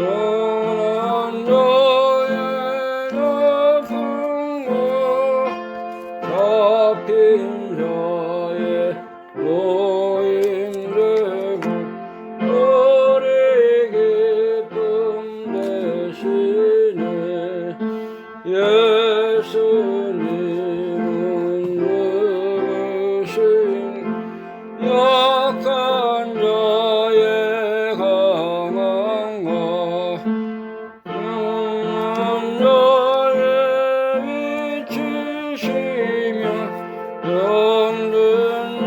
떠난 자의 아픔과 잡힌 자의 노임되고 우리 기쁨 되시네. 예수님은 누구신 약한 자의 강함과 자의 위치시며 병든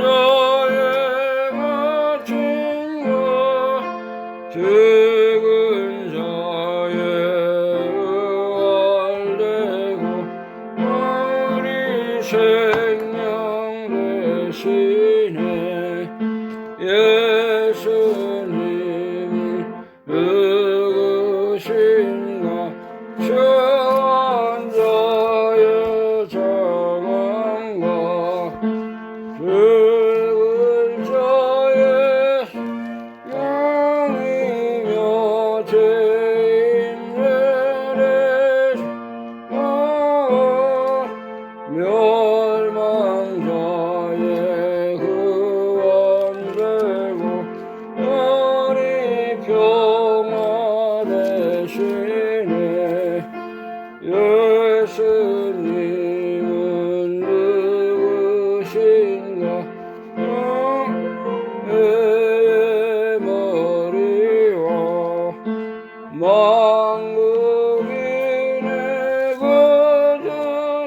자의 마침과 죽은 자의 의활되고 우리 생명 되시네. 예수님은 누구신가? 죄한 자의 장함과 죽을 자의 영이며 죄인들의 멸망자의 구원되고 우리 평화 되시네. 예수님은 누구신가? 해의 머리와 만국인의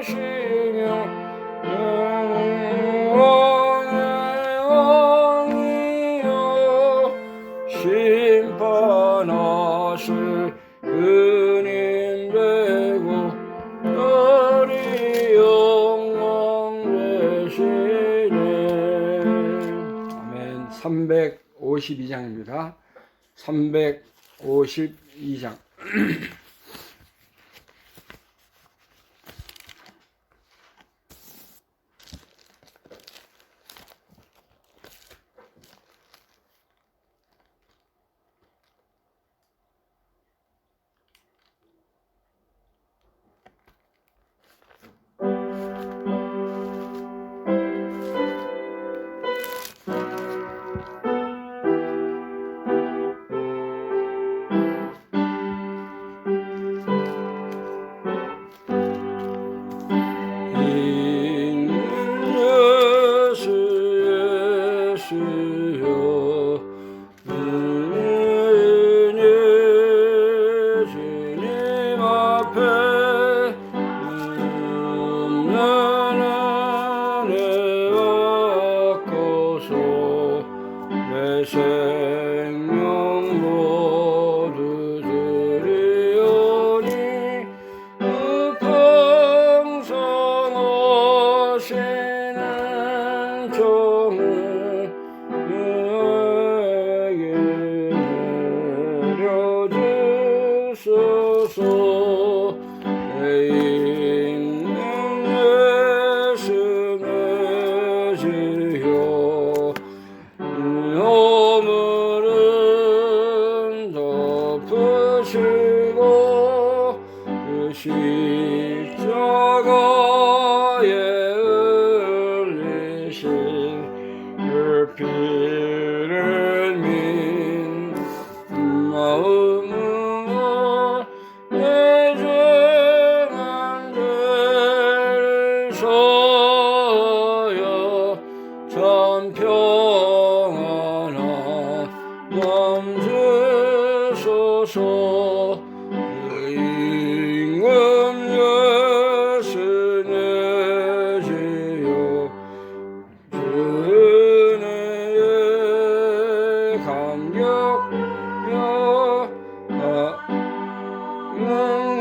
구주시며 영원의 왕이여 심판하실 주님 되고 우리 영광 되시네. 아멘. 352장입니다. 352장. 생명 모두 드리오니 그 평생 오시는 종을 너에게 내려주소서. 내 있는 예수 내주여 허물은 덮으시고 그 십자가에 흘리신 그 피를 민 마음으로 내 죄만 죄를 서여 참 평안한 맘 주소서. 임금 예수 내주여 은혜에 감격하여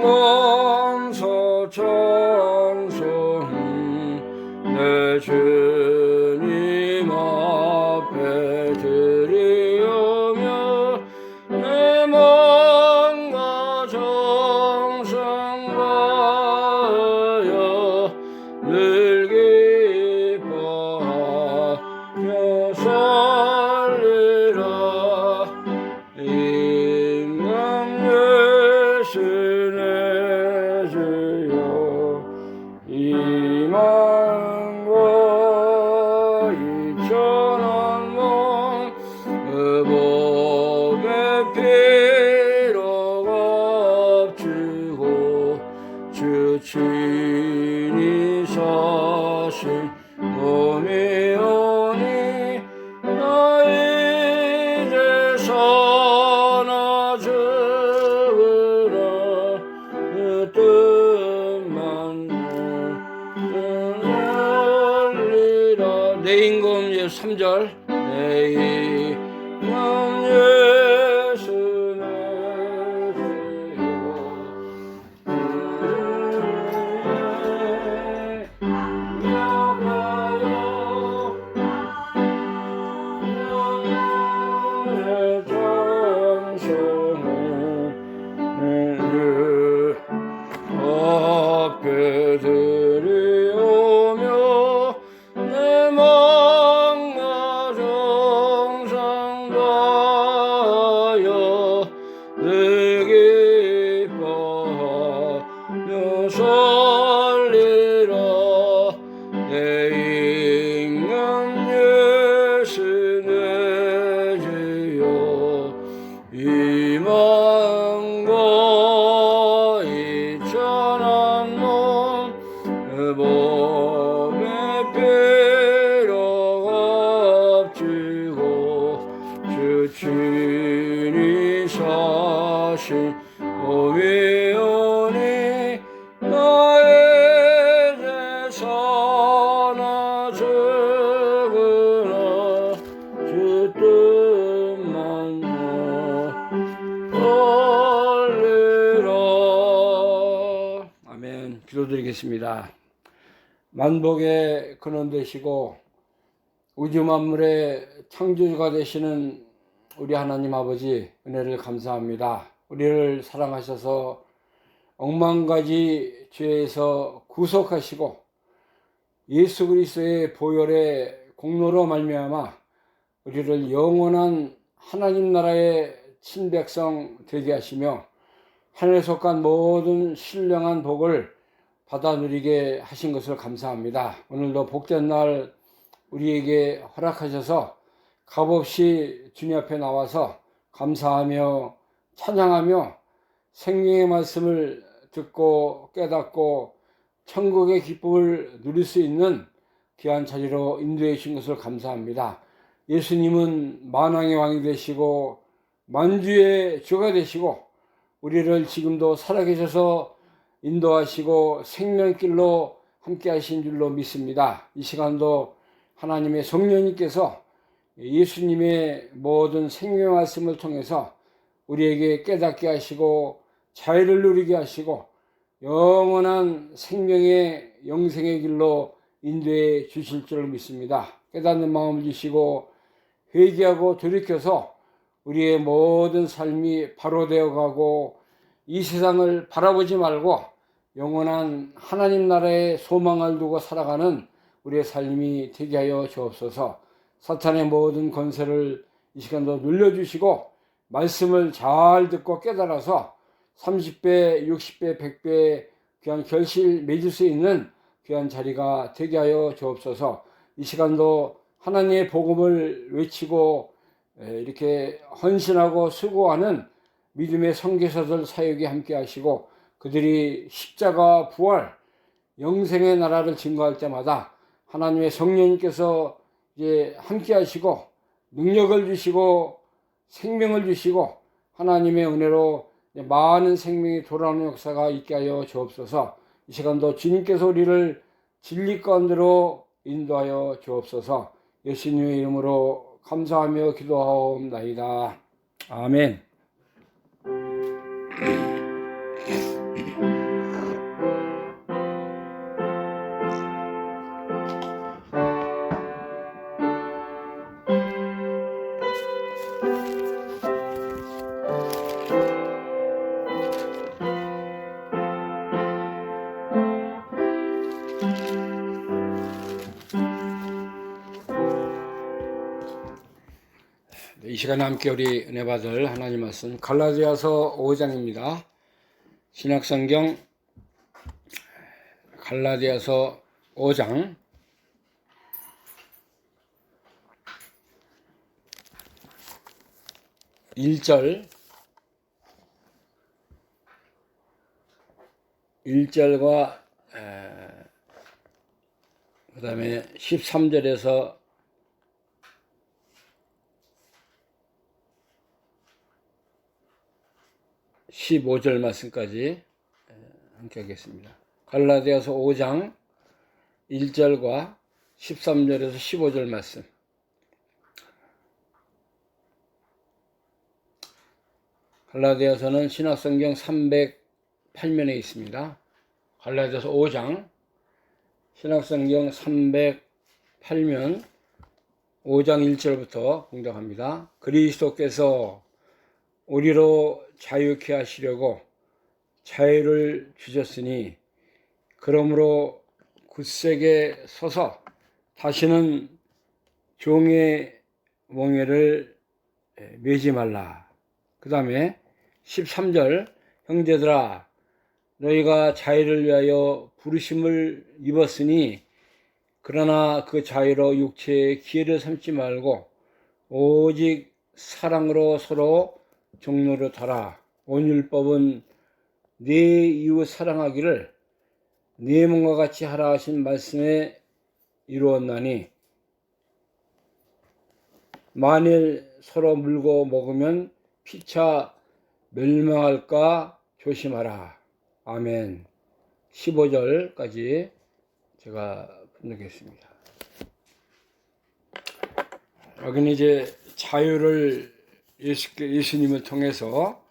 감사 찬송 내 주님 앞에 드리오며 내 마음과 3절 내 이름 예수는 앞에 들이오며 내 맘과 정성 다하여 늘 기뻐하며 살리라 내 인간 예수 내 주여 이 마음과 이 천한 몸 몸에 피로 값지고 주 친히 사신 몸이오니 나의 제사나 적으나 주 뜻만 올리라. 아멘. 기도드리겠습니다. 만복의 근원 되시고 우주 만물의 창조주가 되시는 우리 하나님 아버지 은혜를 감사합니다. 우리를 사랑하셔서 억만가지 죄에서 구속하시고 예수 그리스도의 보혈의 공로로 말미암아 우리를 영원한 하나님 나라의 친백성 되게 하시며 하늘에 속한 모든 신령한 복을 받아 누리게 하신 것을 감사합니다. 오늘도 복된 날 우리에게 허락하셔서 값없이 주님 앞에 나와서 감사하며 찬양하며 생명의 말씀을 듣고 깨닫고 천국의 기쁨을 누릴 수 있는 귀한 자리로 인도해 주신 것을 감사합니다. 예수님은 만왕의 왕이 되시고 만주의 주가 되시고 우리를 지금도 살아계셔서 인도하시고 생명길로 함께 하신 줄로 믿습니다. 이 시간도 하나님의 성령님께서 예수님의 모든 생명의 말씀을 통해서 우리에게 깨닫게 하시고 자유를 누리게 하시고 영원한 생명의 영생의 길로 인도해 주실 줄 믿습니다. 깨닫는 마음을 주시고 회개하고 돌이켜서 우리의 모든 삶이 바로 되어가고 이 세상을 바라보지 말고 영원한 하나님 나라의 소망을 두고 살아가는 우리의 삶이 되게 하여 주옵소서. 사탄의 모든 권세를 이 시간도 눌려주시고 말씀을 잘 듣고 깨달아서 30배, 60배, 100배 귀한 결실 맺을 수 있는 귀한 자리가 되게 하여 주옵소서. 이 시간도 하나님의 복음을 외치고 이렇게 헌신하고 수고하는 믿음의 선교사들 사역에 함께 하시고 그들이 십자가 부활 영생의 나라를 증거할 때마다 하나님의 성령님께서 이제 함께 하시고 능력을 주시고 생명을 주시고 하나님의 은혜로 많은 생명이 돌아오는 역사가 있게 하여 주옵소서. 이 시간도 주님께서 우리를 진리 가운데로 인도하여 주옵소서. 예수님의 이름으로 감사하며 기도하옵나이다. 아멘. 이 시간에 함께 우리 은혜 받을 하나님 말씀 갈라디아서 5장입니다. 신약성경 갈라디아서 5장 1절과 그 다음에 13절에서 15절 말씀까지 함께 하겠습니다. 갈라디아서 5장 1절과 13절에서 15절 말씀. 갈라디아서는 신약성경 308면에 있습니다. 갈라디아서 5장 신약성경 308면 5장 1절부터 공독합니다. 그리스도께서 우리로 자유케 하시려고 자유를 주셨으니 그러므로 굳세게 서서 다시는 종의 멍에를 매지 말라. 그 다음에 13절 형제들아 너희가 자유를 위하여 부르심을 입었으니 그러나 그 자유로 육체의 기회를 삼지 말고 오직 사랑으로 서로 종노릇하라. 온 율법은 네 이웃 사랑하기를 네 몸과 같이 하라 하신 말씀에 이루었나니 만일 서로 물고 먹으면 피차 멸망할까 조심하라. 아멘. 15절까지 제가 분석했습니다. 여기는 이제 자유를 예수님을 통해서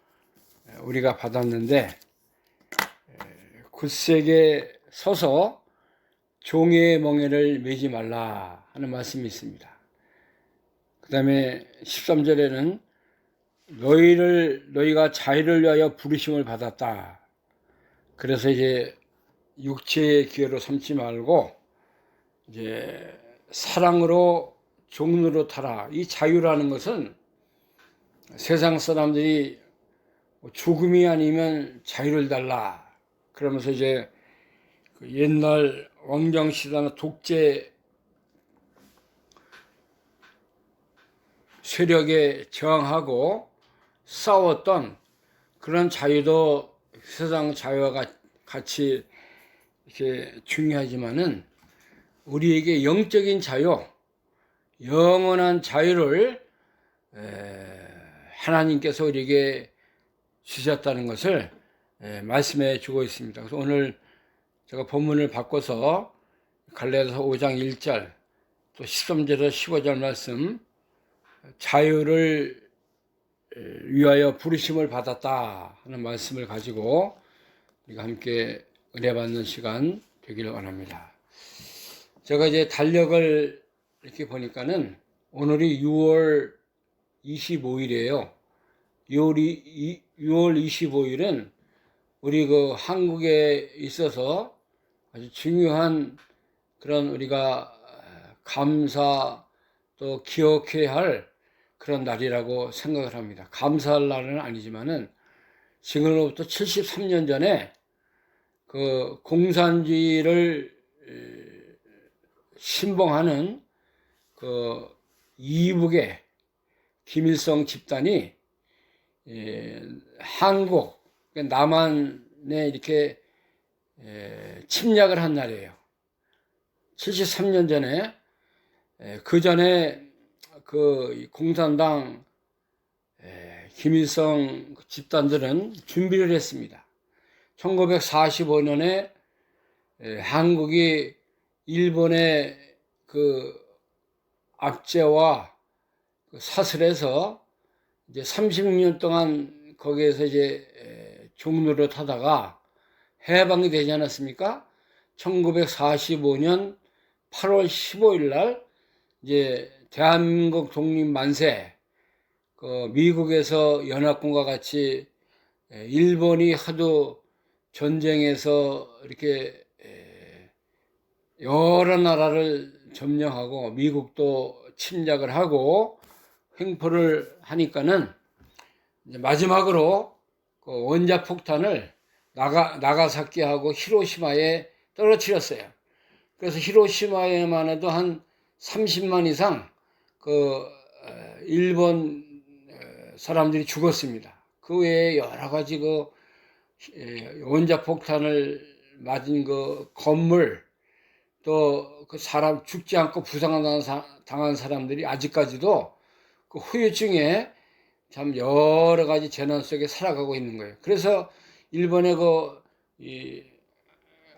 우리가 받았는데 굳세게 서서 종의 멍에를 매지 말라 하는 말씀이 있습니다. 그 다음에 13절에는 너희가 자유를 위하여 부르심을 받았다. 그래서 이제 육체의 기회로 삼지 말고 이제 사랑으로 종노릇하라. 이 자유라는 것은 세상 사람들이 죽음이 아니면 자유를 달라. 그러면서 이제 그 옛날 왕정시대나 독재 세력에 저항하고 싸웠던 그런 자유도 세상 자유와 같이 이렇게 중요하지만은 우리에게 영적인 자유, 영원한 자유를 하나님께서 우리에게 주셨다는 것을 말씀해 주고 있습니다. 그래서 오늘 제가 본문을 바꿔서 갈라디아서 5장 1절 또 13절에서 15절 말씀 자유를 위하여 부르심을 받았다 하는 말씀을 가지고 우리가 함께 은혜 받는 시간 되기를 원합니다. 제가 이제 달력을 이렇게 보니까는 오늘이 6월 25일이에요. 6월 25일은 우리 그 한국에 있어서 아주 중요한 그런 우리가 감사 또 기억해야 할 그런 날이라고 생각을 합니다. 감사할 날은 아니지만은 지금으로부터 73년 전에 그 공산주의를 신봉하는 그 이북의 김일성 집단이 한국 남한에 이렇게 침략을 한 날이에요. 73년 전에 그 전에 그 공산당 김일성 집단들은 준비를 했습니다. 1945년에 한국이 일본의 그 압제와 사슬해서 이제 36년 동안 거기에서 이제 종노릇 하다가 해방이 되지 않았습니까? 1945년 8월 15일 날 이제 대한민국 독립 만세, 그 미국에서 연합군과 같이 일본이 하도 전쟁에서 이렇게 여러 나라를 점령하고 미국도 침략을 하고 횡포를 하니까는 이제 마지막으로 그 원자폭탄을 나가사키하고 히로시마에 떨어뜨렸어요. 그래서 히로시마에만 해도 한 30만 이상 그 일본 사람들이 죽었습니다. 그 외에 여러 가지 그 원자폭탄을 맞은 그 건물 또 그 사람 죽지 않고 부상당한 사람들이 아직까지도 그 후유증에 참 여러 가지 재난 속에 살아가고 있는 거예요. 그래서 일본의 이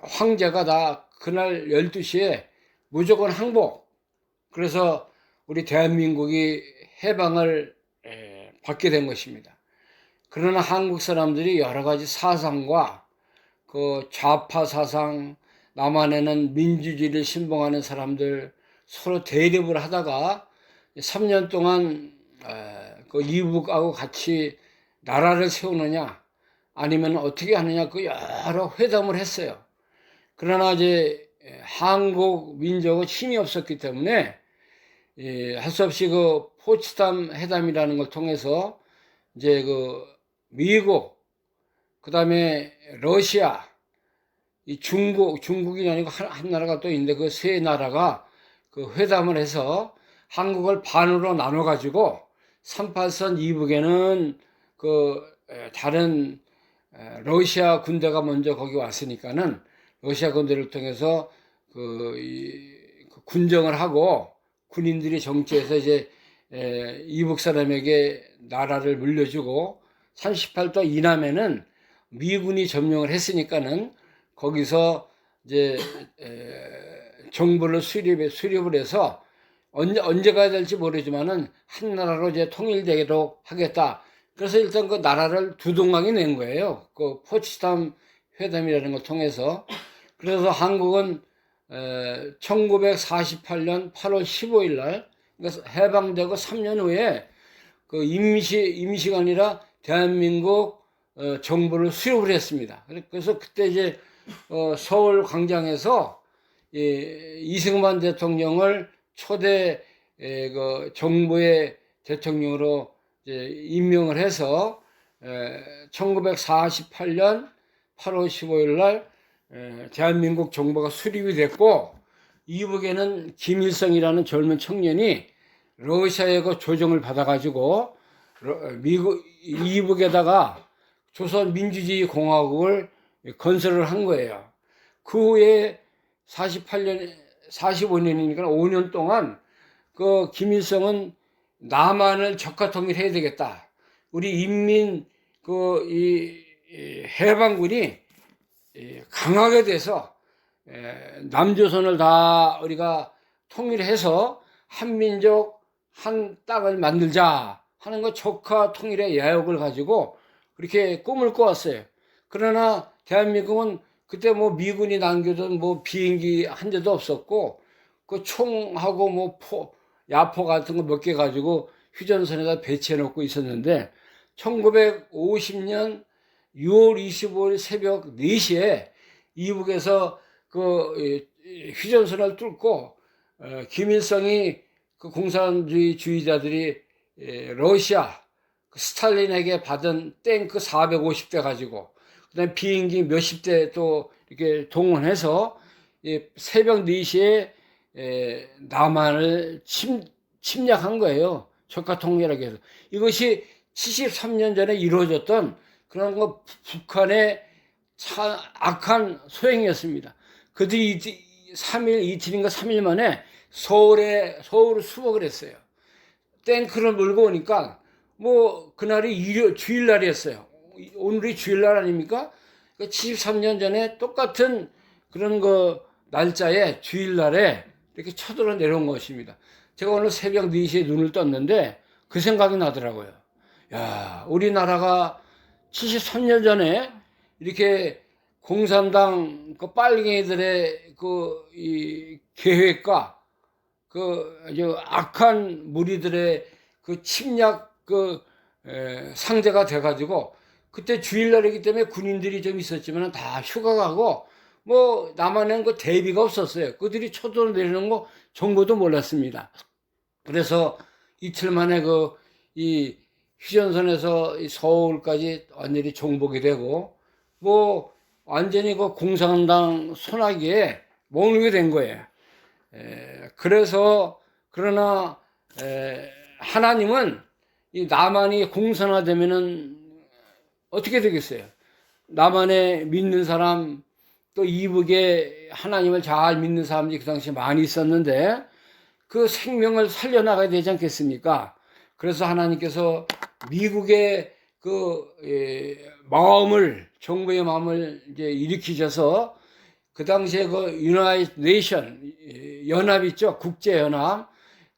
황제가 다 그날 12시에 무조건 항복. 그래서 우리 대한민국이 해방을 받게 된 것입니다. 그러나 한국 사람들이 여러 가지 사상과 그 좌파 사상, 남한에는 민주주의를 신봉하는 사람들 서로 대립을 하다가 3년 동안 그 이북하고 같이 나라를 세우느냐 아니면 어떻게 하느냐 그 여러 회담을 했어요. 그러나 이제 한국 민족은 힘이 없었기 때문에 할 수 없이 그 포츠담 회담이라는 걸 통해서 이제 그 미국, 그 다음에 러시아, 이 중국이 아니고 한 나라가 또 있는데 그 세 나라가 그 회담을 해서 한국을 반으로 나눠 가지고 38선 이북에는 그 다른 러시아 군대가 먼저 거기 왔으니까는 러시아 군대를 통해서 그 군정을 하고 군인들이 정치해서 이제 이북 사람에게 나라를 물려주고 38도 이남에는 미군이 점령을 했으니까는 거기서 이제 정부를 수립을 해서 언제가 될지 모르지만은 한 나라로 이제 통일되도록 하겠다. 그래서 일단 그 나라를 두 동강이 낸 거예요. 그 포츠담 회담이라는 걸 통해서. 그래서 한국은 1948년 8월 15일 날 그러니까 해방되고 3년 후에 그 임시가 아니라 대한민국 정부를 수립을 했습니다. 그래서 그때 이제 서울 광장에서 이승만 대통령을 초대 그 정부의 대통령으로 이제 임명을 해서 1948년 8월 15일 날 대한민국 정부가 수립이 됐고 이북에는 김일성이라는 젊은 청년이 러시아의 그 조정을 받아가지고 미국 이북에다가 조선민주주의 공화국을 건설을 한 거예요. 그 후에 45년이니까 5년 동안 그 김일성은 남한을 적화 통일해야 되겠다. 우리 인민 이 해방군이 강하게 돼서 남조선을 다 우리가 통일해서 한민족 한 땅을 만들자 하는 거 적화 통일의 야욕을 가지고 그렇게 꿈을 꿔왔어요. 그러나 대한민국은 그때 뭐 미군이 남겨둔 뭐 비행기 한 대도 없었고 그 총하고 뭐 야포 같은 거 몇 개 가지고 휴전선에다 배치해 놓고 있었는데 1950년 6월 25일 새벽 4시에 이북에서 그 휴전선을 뚫고 김일성이 그 공산주의자들이 러시아 스탈린에게 받은 탱크 450대 가지고 그다음에 비행기 몇십 대 또 이렇게 동원해서 새벽 4시에 남한을 침략한 거예요. 적화 통일하기 위해서. 이것이 73년 전에 이루어졌던 그런 거 북한의 악한 소행이었습니다. 그들이 3일, 이틀인가 3일 만에 서울을 수복을 했어요. 탱크를 몰고 오니까 뭐 그날이 주일날이었어요. 오늘이 주일날 아닙니까? 73년 전에 똑같은 그런 거 날짜에 주일날에 이렇게 쳐들어 내려온 것입니다. 제가 오늘 새벽 4시에 눈을 떴는데 그 생각이 나더라고요. 야, 우리나라가 73년 전에 이렇게 공산당 그 빨갱이들의 이 계획과 그 악한 무리들의 그 침략 상대가 돼가지고 그때 주일날이기 때문에 군인들이 좀 있었지만 다 휴가 가고 뭐 남한에는 그 대비가 없었어요. 그들이 쳐들어 내리는 거 정보도 몰랐습니다. 그래서 이틀 만에 이 휴전선에서 서울까지 완전히 정복이 되고 뭐 완전히 그 공산당 손아귀에 먹는 된 거예요. 그러나 하나님은 이 남한이 공산화되면은 어떻게 되겠어요? 남한에 믿는 사람 또 이북에 하나님을 잘 믿는 사람들이 그 당시에 많이 있었는데 그 생명을 살려나가야 되지 않겠습니까? 그래서 하나님께서 미국의 정부의 마음을 이제 일으키셔서 그 당시에 유나이티드 네이션 연합 있죠? 국제연합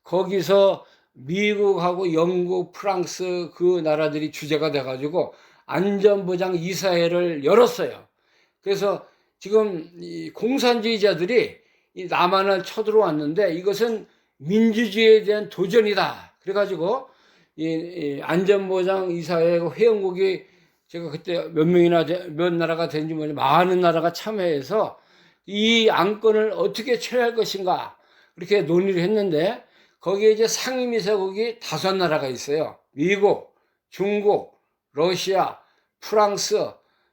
거기서 미국하고 영국, 프랑스 그 나라들이 주제가 돼가지고 안전보장 이사회를 열었어요. 그래서 지금 이 공산주의자들이 이 남한을 쳐들어왔는데 이것은 민주주의에 대한 도전이다. 그래가지고 이 안전보장 이사회 회원국이 제가 그때 몇 명이나 몇 나라가 되는지 모르지 많은 나라가 참여해서 이 안건을 어떻게 처리할 것인가 그렇게 논의를 했는데 거기에 이제 상임이사국이 5나라가 있어요. 미국, 중국, 러시아, 프랑스,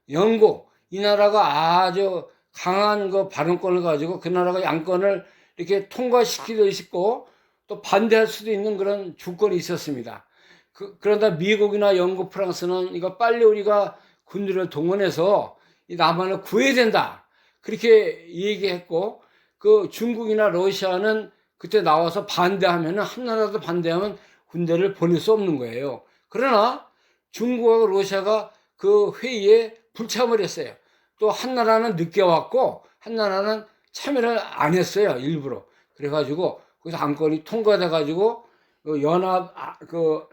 영국 이 나라가 아주 강한 그 발언권을 가지고 그 나라가 안건을 이렇게 통과시키고 싶고 또 반대할 수도 있는 그런 주권이 있었습니다. 그러다 미국이나 영국, 프랑스는 이거 빨리 우리가 군대를 동원해서 이 남한을 구해야 된다. 그렇게 얘기했고 그 중국이나 러시아는 그때 나와서 반대하면은 한 나라도 반대하면 군대를 보낼 수 없는 거예요. 그러나 중국하고 러시아가 그 회의에 불참을 했어요. 또 한 나라는 늦게 왔고 한 나라는 참여를 안 했어요. 일부러. 그래가지고 거기서 안건이 통과돼가지고 그 연합 그러니까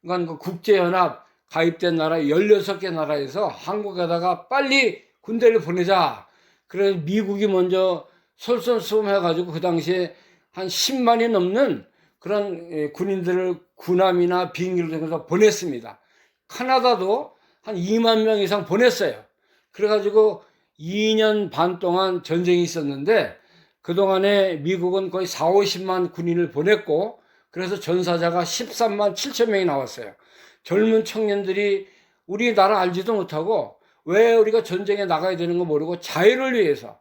그 국제연합 가입된 나라 16개 나라에서 한국에다가 빨리 군대를 보내자. 그래서 미국이 먼저 솔선수범해가지고 그 당시에 한 10만이 넘는 그런 군인들을 군함이나 비행기를 통해서 보냈습니다. 카나다도 한 2만 명 이상 보냈어요. 그래가지고 2년 반 동안 전쟁이 있었는데 그동안에 미국은 거의 4, 50만 군인을 보냈고 그래서 전사자가 13만 7천 명이 나왔어요. 젊은 청년들이 우리나라 알지도 못하고 왜 우리가 전쟁에 나가야 되는 거 모르고 자유를 위해서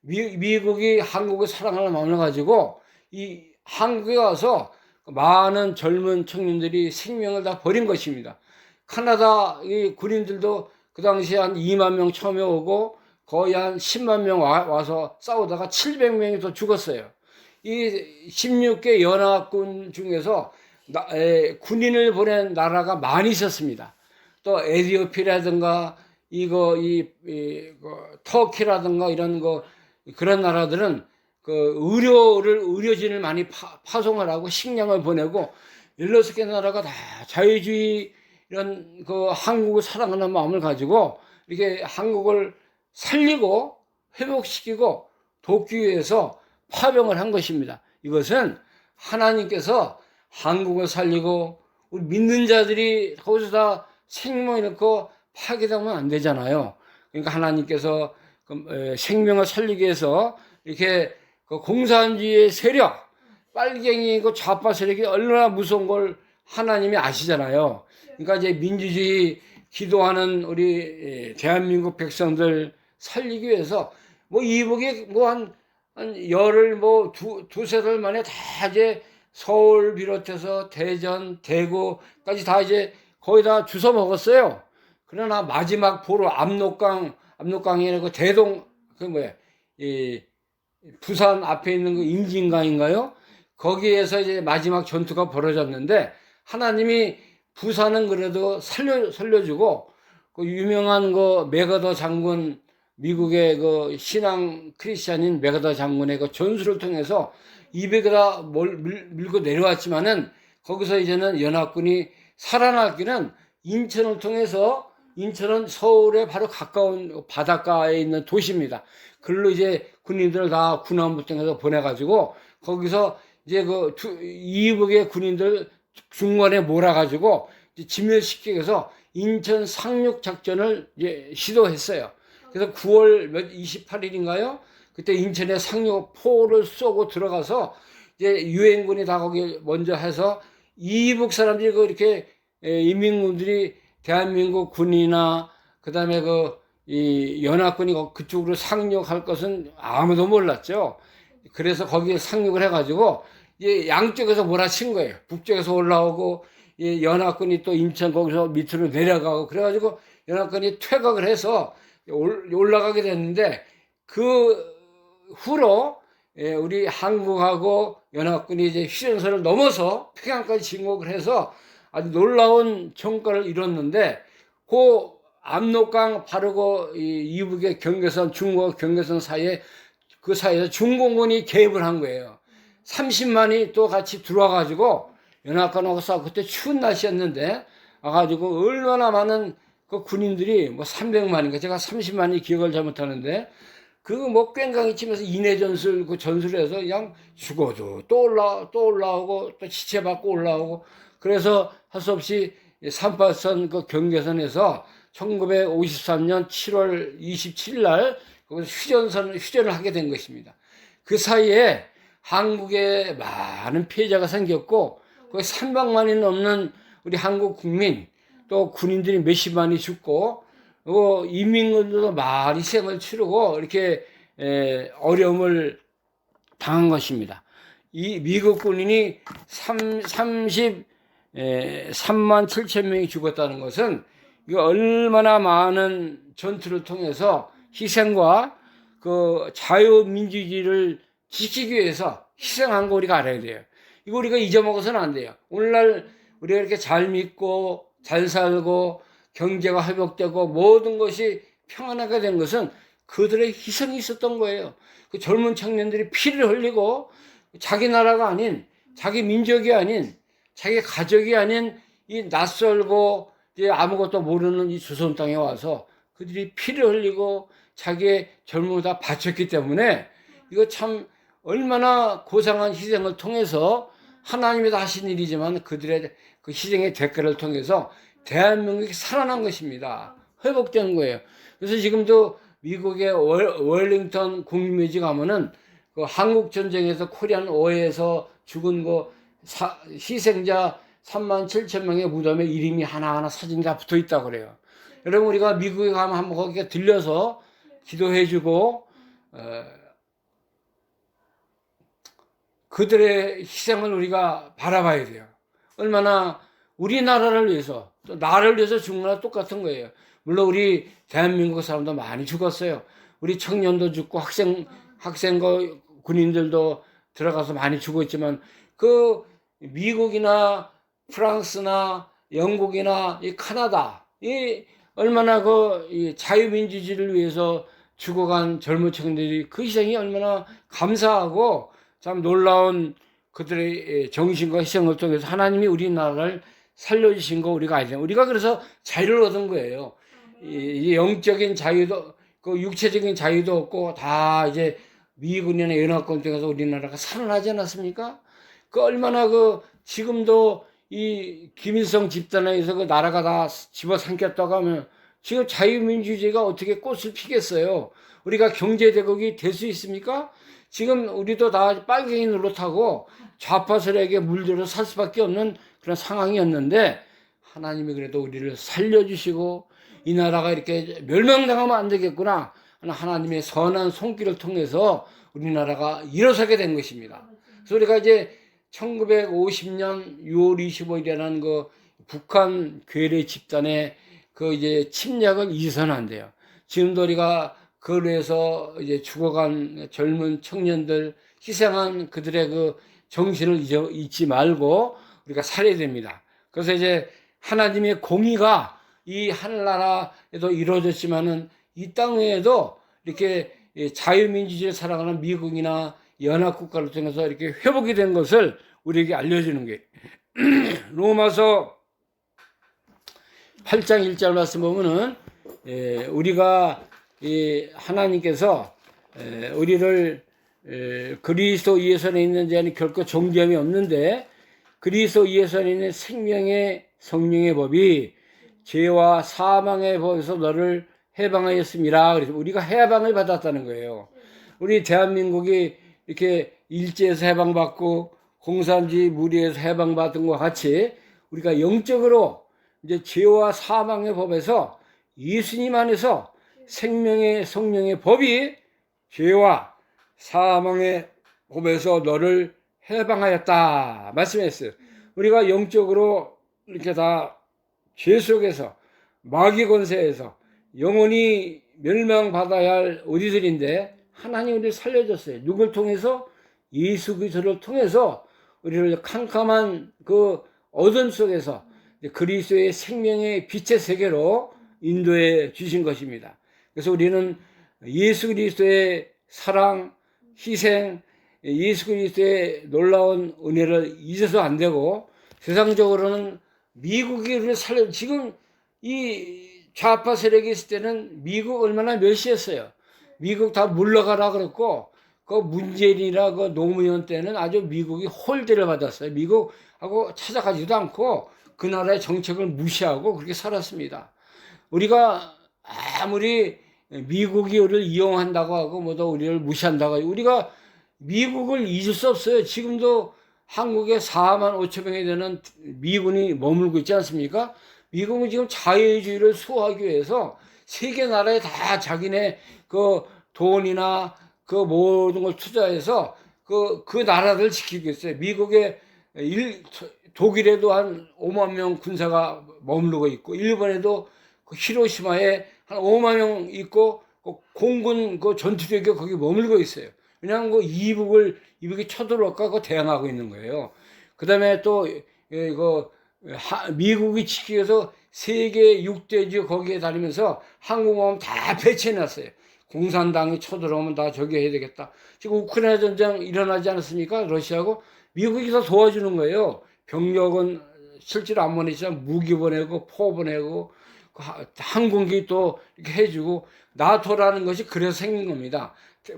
미국이 한국의 사랑하는 마음을 가지고 이 한국에 와서 많은 젊은 청년들이 생명을 다 버린 것입니다. 카나다 이 군인들도 그 당시에 한 2만 명 처음에 오고 거의 한 10만 명 와서 싸우다가 700명이 더 죽었어요. 이 16개 연합군 중에서 군인을 보낸 나라가 많이 있었습니다. 또 에티오피아라든가 터키라든가 이런 그런 나라들은 그 의료진을 많이 파송을 하고 식량을 보내고 16개 나라가 다 자유주의 이런 그 한국을 사랑하는 마음을 가지고 이렇게 한국을 살리고 회복시키고 돕기 위해서 파병을 한 것입니다. 이것은 하나님께서 한국을 살리고 우리 믿는 자들이 거기서 다 생명을 잃고 파괴되면 안 되잖아요. 그러니까 하나님께서 생명을 살리기 위해서 이렇게 그 공산주의의 세력, 빨갱이 그 좌파 세력이 얼마나 무서운 걸 하나님이 아시잖아요. 그러니까 이제 민주주의 기도하는 우리 대한민국 백성들 살리기 위해서 뭐 이북이 뭐 한 열흘 뭐 두세 달 만에 다 이제 서울 비롯해서 대전, 대구까지 다 이제 거의 다 주워 먹었어요. 그러나 마지막 보루 압록강이 그 대동 이 부산 앞에 있는 그 임진강인가요? 거기에서 이제 마지막 전투가 벌어졌는데 하나님이 부산은 그래도 살려주고 그 유명한 그 메가더 장군 미국의 그 신앙 크리스찬인 메가더 장군의 그 전술을 통해서 200여 밀고 내려왔지만은 거기서 이제는 연합군이 살아나기는 인천을 통해서 인천은 서울에 바로 가까운 바닷가에 있는 도시입니다. 그걸로 이제 군인들을 다 군함부 통해서 보내가지고 거기서 이제 그 이북의 군인들 중간에 몰아가지고 진멸시키기 위해서 인천 상륙 작전을 이제 시도했어요. 그래서 9월 28일인가요? 그때 인천에 상륙포를 쏘고 들어가서 이제 유엔군이 다 거기 먼저 해서 이북 사람들이 이렇게 인민군들이 대한민국 군이나 그다음에 이 연합군이 그쪽으로 상륙할 것은 아무도 몰랐죠. 그래서 거기에 상륙을 해가지고 이제 양쪽에서 몰아친 거예요. 북쪽에서 올라오고 연합군이 또 인천 거기서 밑으로 내려가고 그래가지고 연합군이 퇴각을 해서 올라가게 됐는데 그 후로 우리 한국하고 연합군이 이제 휴전선을 넘어서 평양까지 진격을 해서 아주 놀라운 성과를 이뤘는데 그 압록강 바로 이북의 경계선 중국 경계선 사이에 그 사이에서 중공군이 개입을 한 거예요. 30만이 또 같이 들어와 가지고 연합군하고 싸우고 그때 추운 날씨였는데 와가지고 얼마나 많은 그 군인들이 뭐 300만인가 제가 30만이 기억을 잘못하는데 그거 뭐 꽹강이 치면서 인해 전술 그 전술에서 그냥 죽어도 또 올라오고 또 시체 받고 올라오고 그래서 할 수 없이 38선 그 경계선에서 1953년 7월 27일 날 거기서 휴전을 하게 된 것입니다. 그 사이에 한국에 많은 피해자가 생겼고 거의 300만이 넘는 우리 한국 국민 또 군인들이 몇십만이 죽고 인민군들도 많이 희생을 치르고 이렇게 어려움을 당한 것입니다. 이 미국 군인이 33만 7천 명이 죽었다는 것은 이거 얼마나 많은 전투를 통해서 희생과 그 자유민주주의를 지키기 위해서 희생한 거 우리가 알아야 돼요. 이거 우리가 잊어먹어서는 안 돼요. 오늘날 우리가 이렇게 잘 믿고 잘 살고 경제가 회복되고 모든 것이 평안하게 된 것은 그들의 희생이 있었던 거예요. 그 젊은 청년들이 피를 흘리고 자기 나라가 아닌 자기 민족이 아닌 자기 가족이 아닌 이 낯설고 이제 아무것도 모르는 이 조선 땅에 와서 그들이 피를 흘리고 자기의 젊음을 다 바쳤기 때문에 이거 참 얼마나 고상한 희생을 통해서 하나님이 다 하신 일이지만 그들의 그 희생의 대가를 통해서 대한민국이 살아난 것입니다. 회복된 거예요. 그래서 지금도 미국의 웰링턴 국립묘지 가면은 그 한국 전쟁에서 코리안 워에서 죽은 그 희생자 3만 7천 명의 무덤에 이름이 하나하나 사진이 다 붙어 있다고 그래요. 여러분 우리가 미국에 가면 한번 거기에 들려서 기도해주고 그들의 희생을 우리가 바라봐야 돼요. 얼마나 우리나라를 위해서 또 나를 위해서 죽은 거나 똑같은 거예요. 물론 우리 대한민국 사람도 많이 죽었어요. 우리 청년도 죽고 학생과 군인들도 들어가서 많이 죽었지만 그 미국이나 프랑스나 영국이나 이 카나다 이 얼마나 이 자유민주주의를 위해서 죽어간 젊은 청년들이 그 희생이 얼마나 감사하고 참 놀라운 그들의 정신과 희생을 통해서 하나님이 우리나라를 살려주신 거 우리가 알죠. 우리가 그래서 자유를 얻은 거예요. 이 영적인 자유도, 그 육체적인 자유도 없고 다 이제 미군이나 연합군 쪽에서 우리나라가 살아나지 않았습니까? 그 얼마나 지금도 이 김일성 집단에서 그 나라가 다 집어삼켰다고 하면 지금 자유민주주의가 어떻게 꽃을 피겠어요? 우리가 경제대국이 될 수 있습니까? 지금 우리도 다 빨갱이 노릇하고 좌파 세력에 물들어 살 수밖에 없는 그런 상황이었는데 하나님이 그래도 우리를 살려주시고 이 나라가 이렇게 멸망당하면 안 되겠구나 하는 하나님의 선한 손길을 통해서 우리나라가 일어서게 된 것입니다. 그래서 우리가 이제 1950년 6월 25일이라는 그 북한 괴뢰 집단의 그 이제 침략을 잊어서는 안 돼요. 지금도 우리가 그걸 위해서 이제 죽어간 젊은 청년들 희생한 그들의 그 정신을 잊지 말고 우리가 살아야 됩니다. 그래서 이제 하나님의 공의가 이 하늘나라에도 이루어졌지만은 이 땅에도 이렇게 자유민주주의를 살아가는 미국이나 연합국가를 통해서 이렇게 회복이 된 것을 우리에게 알려주는 게 로마서 8장 1절 말씀 보면은 우리가 하나님께서 우리를 그리스도 예수에 있는 자는 결코 정죄함이 없는데 그리스도 예수에 있는 생명의 성령의 법이 죄와 사망의 법에서 너를 해방하였습니다. 그래서 우리가 해방을 받았다는 거예요. 우리 대한민국이 이렇게 일제에서 해방받고 공산주의 무리에서 해방받은 것과 같이 우리가 영적으로 이제 죄와 사망의 법에서 예수님 안에서 생명의 성령의 법이 죄와 사망의 법에서 너를 해방하였다 말씀했어요. 우리가 영적으로 이렇게 다 죄 속에서 마귀 권세에서 영원히 멸망받아야 할 우리들인데 하나님 우리를 살려줬어요. 누굴 통해서? 예수 그리스도를 통해서 우리를 캄캄한 그 어둠 속에서 그리스도의 생명의 빛의 세계로 인도해 주신 것입니다. 그래서 우리는 예수 그리스도의 사랑, 희생, 예수 그리스도의 놀라운 은혜를 잊어서 안 되고 세상적으로는 미국이 우리를 지금 이 좌파 세력이 있을 때는 미국 얼마나 멸시했어요. 미국 다 물러가라 그랬고, 그 문재인이라 그 노무현 때는 아주 미국이 홀대를 받았어요. 미국하고 찾아가지도 않고 그 나라의 정책을 무시하고 그렇게 살았습니다. 우리가 아무리 미국이 우리를 이용한다고 하고 뭐더 우리를 무시한다고 하고 우리가 미국을 잊을 수 없어요. 지금도 한국에 4만 5천 명이 되는 미군이 머물고 있지 않습니까? 미국은 지금 자유주의를 수호하기 위해서 세계 나라에 다 자기네 그 돈이나 그 모든 걸 투자해서 그 나라를 지키고 있어요. 독일에도 한 5만 명 군사가 머무르고 있고, 일본에도 그 히로시마에 한 5만 명 있고, 그 공군 그 전투력이 거기 머물고 있어요. 왜냐하면 그 이북이 쳐들어올까 그 대항하고 있는 거예요. 그 다음에 또, 미국이 지키기 위해서 세계 6대주 거기에 다니면서 항공모함 다 배치해놨어요. 공산당이 쳐들어오면 다 저기 해야 되겠다. 지금 우크라이나 전쟁 일어나지 않았습니까? 러시아하고 미국이 다 도와주는 거예요. 병력은 실제로 안 보내지만 무기 보내고 포 보내고 항공기 또 이렇게 해주고 나토라는 것이 그래서 생긴 겁니다.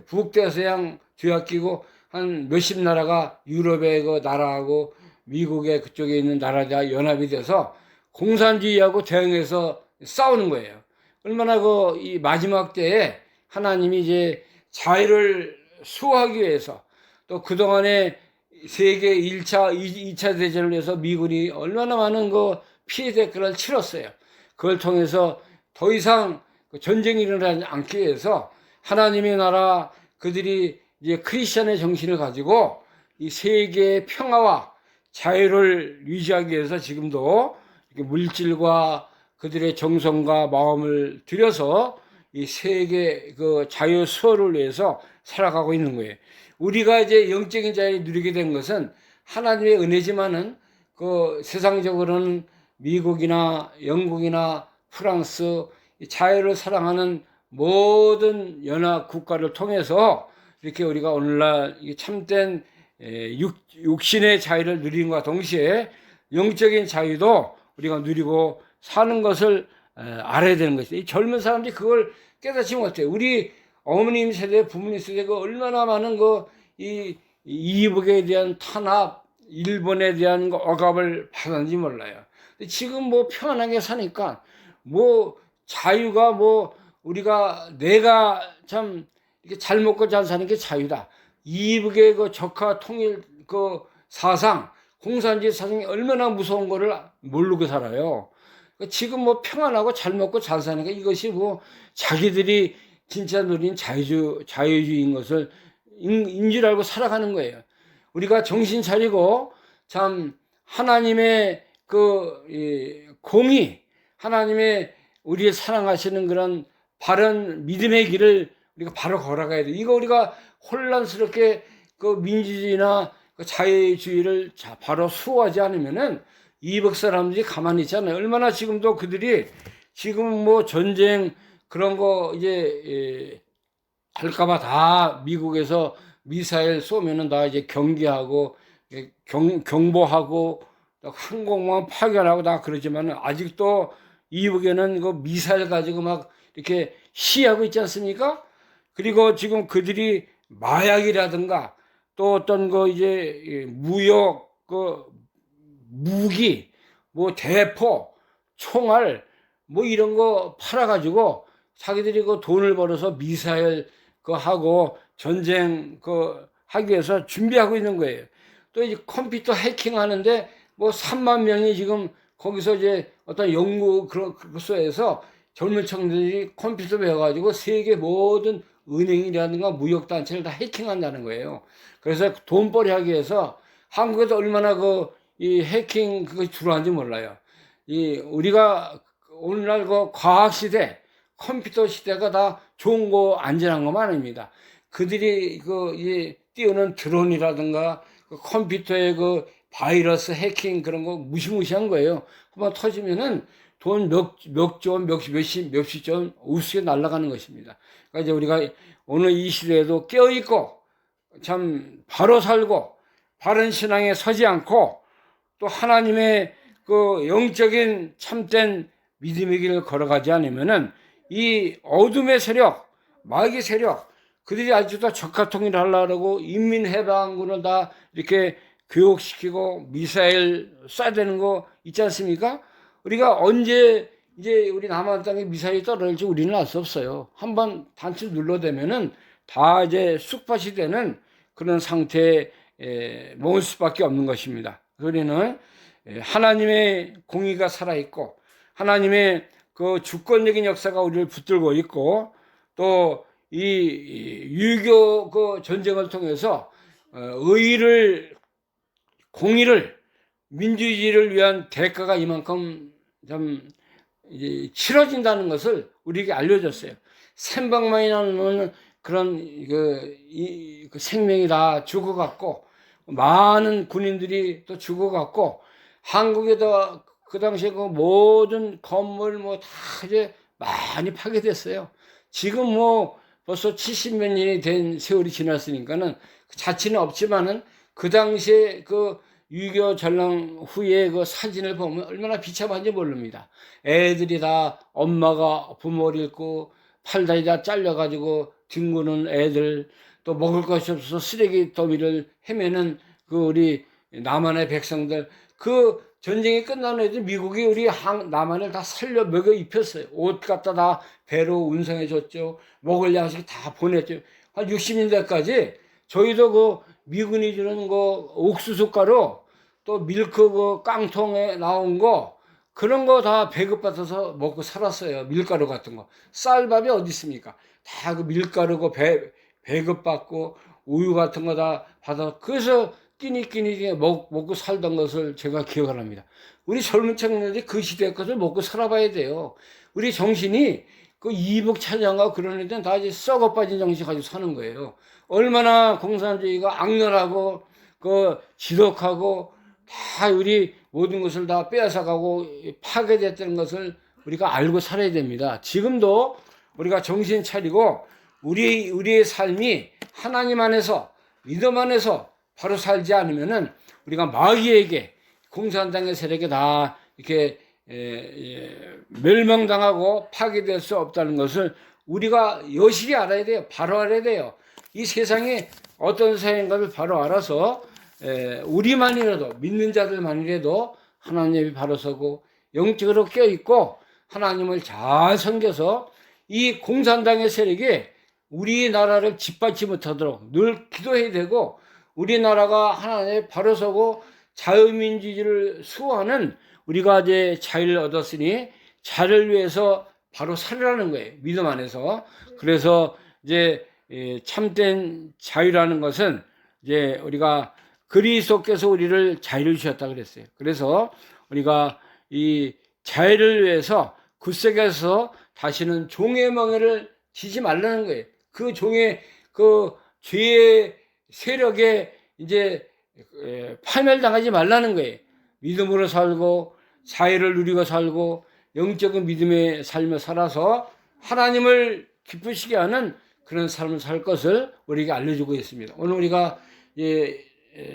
북대서양 뒤섞이고 한 몇십 나라가 유럽의 그 나라하고 미국의 그쪽에 있는 나라가 연합이 돼서 공산주의하고 대응해서 싸우는 거예요. 얼마나 이 마지막 때에 하나님이 이제 자유를 수호하기 위해서 또 그동안에 세계 1차, 2차 대전을 위해서 미군이 얼마나 많은 피해 대가를 치렀어요. 그걸 통해서 더 이상 전쟁이 일어나지 않기 위해서 하나님의 나라 그들이 이제 크리스천의 정신을 가지고 이 세계의 평화와 자유를 유지하기 위해서 지금도 이렇게 물질과 그들의 정성과 마음을 들여서 이 세계 자유 수호를 위해서 살아가고 있는 거예요. 우리가 이제 영적인 자유를 누리게 된 것은 하나님의 은혜지만은 세상적으로는 미국이나 영국이나 프랑스 자유를 사랑하는 모든 연합 국가를 통해서 이렇게 우리가 오늘날 참된 육신의 자유를 누리는 것과 동시에 영적인 자유도 우리가 누리고 사는 것을 알아야 되는 것이죠. 이 젊은 사람들이 그걸 깨닫지 못해요. 우리 어머님 세대, 부모님 세대가 얼마나 많은 이북에 대한 탄압, 일본에 대한 억압을 받았는지 몰라요. 지금 평안하게 사니까 자유가 내가 참 이렇게 잘 먹고 잘 사는 게 자유다. 이북의 적화 통일 사상, 공산주의 사상이 얼마나 무서운 거를 모르고 살아요. 지금 평안하고 잘 먹고 잘 사는 게 이것이 자기들이 진짜 누린 자유주의인 것을 인 줄 알고 살아가는 거예요. 우리가 정신 차리고 참 하나님의 공의, 하나님의 우리를 사랑하시는 그런 바른 믿음의 길을 우리가 바로 걸어가야 돼. 이거 우리가 혼란스럽게 민주주의나 자유주의를 바로 수호하지 않으면은 이북 사람들이 가만히 있지 않아요. 얼마나 지금도 그들이 지금 전쟁 그런 거 이제 할까봐 다 미국에서 미사일 쏘면은 다 이제 경계하고 경보하고 항공모함 파견하고 다 그러지만 아직도 이북에는 미사일 가지고 막 이렇게 시위하고 있지 않습니까? 그리고 지금 그들이 마약이라든가 또 어떤 이제 무역 무기 대포 총알 이런 거 팔아가지고 자기들이 돈을 벌어서 미사일 하고 전쟁 하기 위해서 준비하고 있는 거예요. 또 이제 컴퓨터 해킹하는데 3만 명이 지금 거기서 이제 어떤 연구 그소에서 젊은 청년들이 컴퓨터 배워가지고 세계 모든 은행이라든가 무역단체를 다 해킹한다는 거예요. 그래서 돈벌이 하기 위해서 한국에도 얼마나 이 해킹 그것이 들어왔는지 몰라요. 우리가 오늘날 과학시대, 컴퓨터 시대가 다 좋은 거, 안전한 것만 아닙니다. 그들이 띄우는 드론이라든가 컴퓨터의 바이러스 해킹 그런 거 무시무시한 거예요. 한번 터지면은 돈 몇조 원, 몇십조 원 우스게 날아가는 것입니다. 그러니까 이제 우리가 오늘 이 시대에도 깨어있고 참 바로 살고 바른 신앙에 서지 않고 또 하나님의 그 영적인 참된 믿음의 길을 걸어가지 않으면은 이 어둠의 세력, 마귀의 세력, 그들이 아직도 적화통일을 하려고 인민해방군을 다 이렇게 교육시키고 미사일 쏴야 되는 거 있지 않습니까? 우리가 언제 이제 우리 남한 땅에 미사일이 떨어질지 우리는 알 수 없어요. 한번 단추 눌러대면은 다 이제 쑥밭이 되는 그런 상태에 머물 수밖에 없는 것입니다. 우리는 하나님의 공의가 살아있고 하나님의 그 주권적인 역사가 우리를 붙들고 있고 또 이 유교 그 전쟁을 통해서 의의를 공의를 민주주의를 위한 대가가 이만큼 좀 치러진다는 것을 우리에게 알려줬어요. 생방만이 나는 그런 그 생명이 다 죽어갔고 많은 군인들이 또 죽어갔고 한국에도 그 당시에 그 모든 건물 뭐 다 이제 많이 파괴됐어요. 지금 뭐 벌써 70몇 년이 된 세월이 지났으니까는 자치는 없지만은 그 당시에 그 유교 전랑 후에 그 사진을 보면 얼마나 비참한지 모릅니다. 애들이 다 엄마가 부모를 잃고 팔다리 다 잘려가지고 뒹구는 애들, 또 먹을 것이 없어서 쓰레기 더미를 헤매는 그 우리 남한의 백성들, 그 전쟁이 끝난 애들 미국이 우리 남한을 다 살려 먹여 입혔어요. 옷 갖다 다 배로 운송해 줬죠. 먹을 양식 다 보냈죠. 한 60년대까지 저희도 그 미군이 주는 그 옥수수 가루 또 밀크 그 깡통에 나온 거 그런 거 다 배급받아서 먹고 살았어요. 밀가루 같은 거. 쌀밥이 어디 있습니까? 다 그 밀가루고 배급받고 우유 같은 거 다 받아. 그래서 끼니끼니 먹고 살던 것을 제가 기억을 합니다. 우리 젊은 청년들이 그 시대의 것을 먹고 살아봐야 돼요. 우리 정신이 그 이북 찬양하고 그런 애들은 다 이제 썩어 빠진 정신 가지고 사는 거예요. 얼마나 공산주의가 악랄하고 그 지독하고 다 우리 모든 것을 다 빼앗아가고 파괴됐다는 것을 우리가 알고 살아야 됩니다. 지금도 우리가 정신 차리고 우리의 삶이 하나님 안에서 믿음 안에서 바로 살지 않으면은 우리가 마귀에게 공산당의 세력에 다 이렇게 멸망당하고 파괴될 수 없다는 것을 우리가 여실히 알아야 돼요. 바로 알아야 돼요. 이 세상에 어떤 사회인가를 바로 알아서 우리만이라도 믿는 자들만이라도 하나님이 바로 서고 영적으로 깨어있고 하나님을 잘 섬겨서 이 공산당의 세력이 우리나라를 짓밟지 못하도록 늘 기도해야 되고 우리나라가 하나님의 바로 서고 자유민주주의를 수호하는 우리가 이제 자유를 얻었으니 자유를 위해서 바로 살으라는 거예요. 믿음 안에서. 그래서 이제 참된 자유라는 것은 이제 우리가 그리스도께서 우리를 자유를 주셨다 그랬어요. 그래서 우리가 이 자유를 위해서 굳세게서 다시는 종의 멍에를 지지 말라는 거예요. 그 종의 그 죄의 세력에 이제 파멸당하지 말라는 거예요. 믿음으로 살고 자유를 누리고 살고 영적인 믿음의 삶을 살아서 하나님을 기쁘시게 하는 그런 삶을 살 것을 우리에게 알려주고 있습니다. 오늘 우리가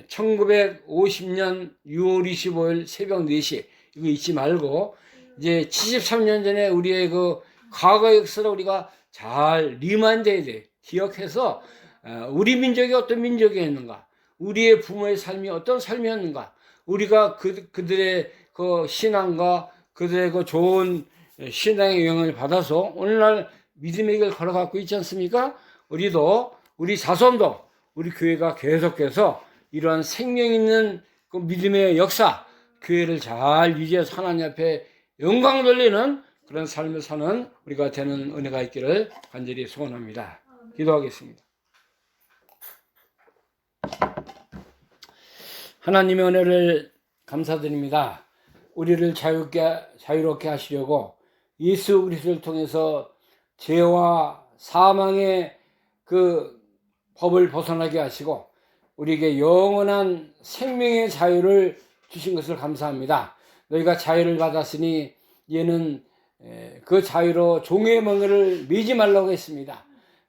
1950년 6월 25일 새벽 4시 이거 잊지 말고 이제 73년 전에 우리의 그 과거 역사를 우리가 잘 리마인드해야 돼. 기억해서 우리 민족이 어떤 민족이었는가, 우리의 부모의 삶이 어떤 삶이었는가, 우리가 그들의 그 신앙과 그들의 그 좋은 신앙의 영향을 받아서 오늘날 믿음의 길 걸어가고 있지 않습니까? 우리도 우리 자손도 우리 교회가 계속해서 이러한 생명 있는 그 믿음의 역사, 교회를 잘 유지해서 하나님 앞에 영광 돌리는 그런 삶을 사는 우리가 되는 은혜가 있기를 간절히 소원합니다. 기도하겠습니다. 하나님의 은혜를 감사드립니다. 우리를 자유롭게 하시려고 예수 그리스도를 통해서 죄와 사망의 그 법을 벗어나게 하시고 우리에게 영원한 생명의 자유를 주신 것을 감사합니다. 너희가 자유를 받았으니 얘는 그 자유로 종의 멍에를 매지 말라고 했습니다.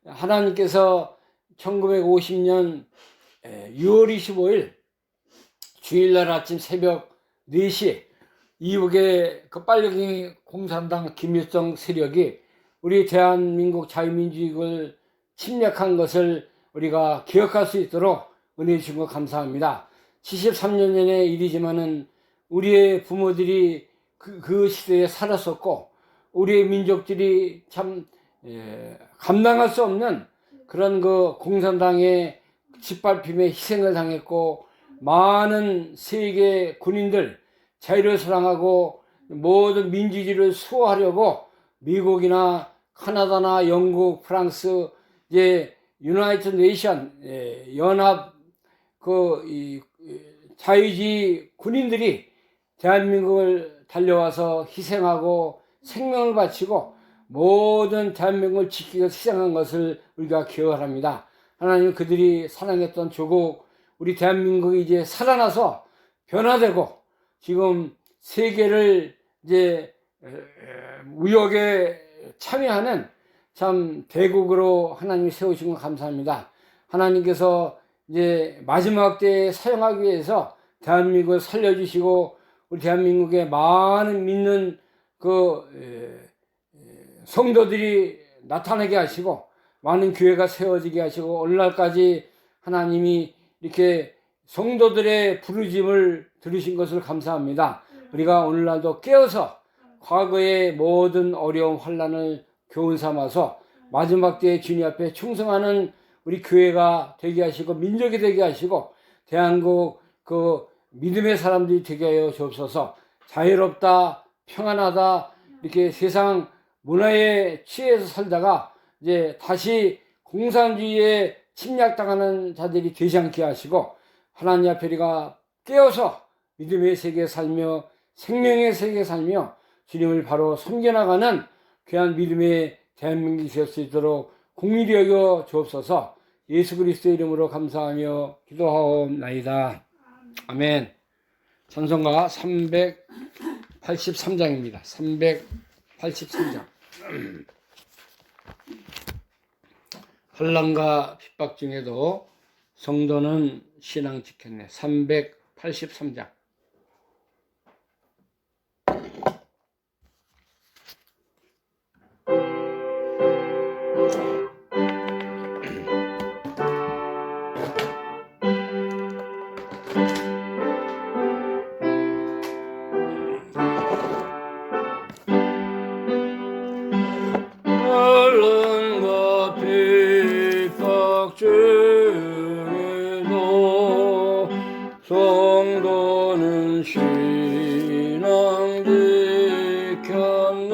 하나님께서 1950년 6월 25일 주일날 아침 새벽 4시 이북의 그 빨갱이 공산당 김일성 세력이 우리 대한민국 자유민주주의를 침략한 것을 우리가 기억할 수 있도록 은혜 주신 것 감사합니다. 73년 전의 일이지만은 우리의 부모들이 그 시대에 살았었고 우리의 민족들이 참 감당할 수 없는 그런 그 공산당의 짓밟힘에 희생을 당했고 많은 세계 군인들 자유를 사랑하고 모든 민주주의를 수호하려고 미국이나 카나다나 영국, 프랑스, 이제 유나이티드 네이션 연합 자유주의 군인들이 대한민국을 달려와서 희생하고 생명을 바치고 모든 대한민국을 지키기 위해서 희생한 것을 우리가 기억을 합니다. 하나님 그들이 사랑했던 조국 우리 대한민국이 이제 살아나서 변화되고 지금 세계를 이제 무역에 참여하는 참 대국으로 하나님이 세우신 것 감사합니다. 하나님께서 이제 마지막 때에 사용하기 위해서 대한민국을 살려주시고 우리 대한민국에 많은 믿는 성도들이 나타나게 하시고 많은 교회가 세워지게 하시고 오늘날까지 하나님이 이렇게 성도들의 부르심을 들으신 것을 감사합니다. 우리가 오늘날도 깨어서 과거의 모든 어려움 환난을 교훈 삼아서 마지막 때에 주님 앞에 충성하는 우리 교회가 되게 하시고 민족이 되게 하시고 대한민국 믿음의 사람들이 되게 하여 주옵소서. 자유롭다 평안하다 이렇게 세상 문화에 취해서 살다가 이제 다시 공산주의에 침략당하는 자들이 되지 않게 하시고 하나님 앞에 우리가 깨어서 믿음의 세계에 살며 생명의 세계에 살며 주님을 바로 섬겨나가는 귀한 믿음의 대한민국이 될 수 있도록 공의히 여겨 주옵소서. 예수 그리스도의 이름으로 감사하며 기도하옵나이다. 아멘. 찬송가 383장입니다. 383장. 환난과 핍박 중에도 성도는 신앙 지켰네. 383장. 환난과 핍박 중에도 성도는 신앙 지켰네.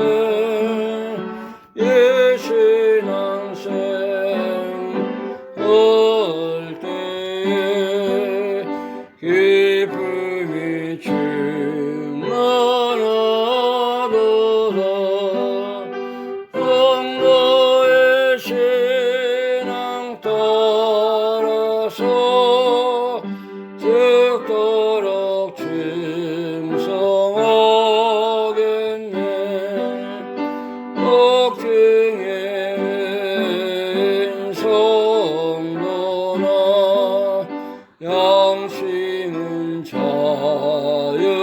예신앙생 올 때에 기쁨이 충만하도다. 성도의 신앙 따라서 죽도록 충성하겠네. 억증의 성도나 양심은 자유롭네.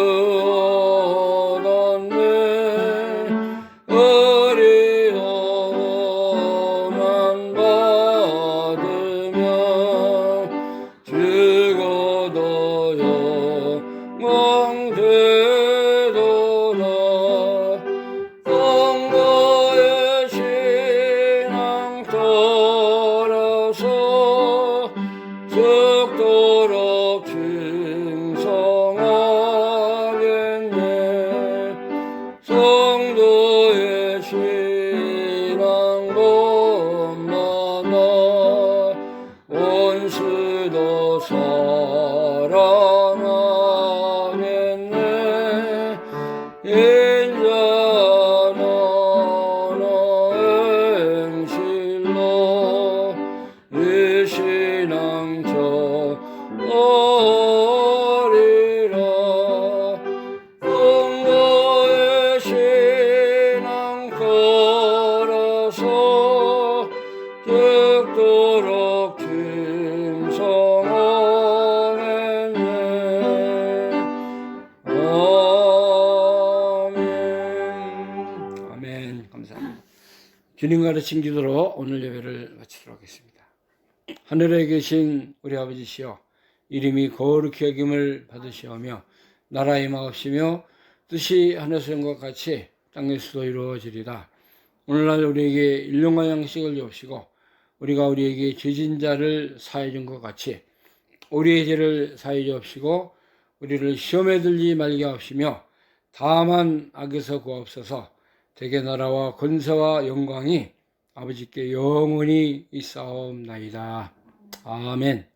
어리석음만 받으며 죽어도 영광 되도다. 성도의 신앙 따라서 죽도록 충성하겠네. 성도의 신앙 본만나 원수도 사랑하겠네. 인자나 행실로 이 신앙 저어리라. 성도의 신앙 따라서 죽도록 충성하겠네. 주님 가르친 기도로 오늘 예배를 마치도록 하겠습니다. 하늘에 계신 우리 아버지시여, 이름이 거룩히 여김을 받으시오며 나라의 임하옵시며 뜻이 하늘에서 것 같이 땅에서도 이루어지리라. 오늘날 우리에게 일용할 양식을 주옵시고 우리가 우리에게 죄진 자를 사해 준 것 같이 우리의 죄를 사해 주옵시고 우리를 시험에 들지 말게 하옵시며 다만 악에서 구하옵소서. 대개 나라와 권세와 영광이 아버지께 영원히 있사옵나이다. 아멘.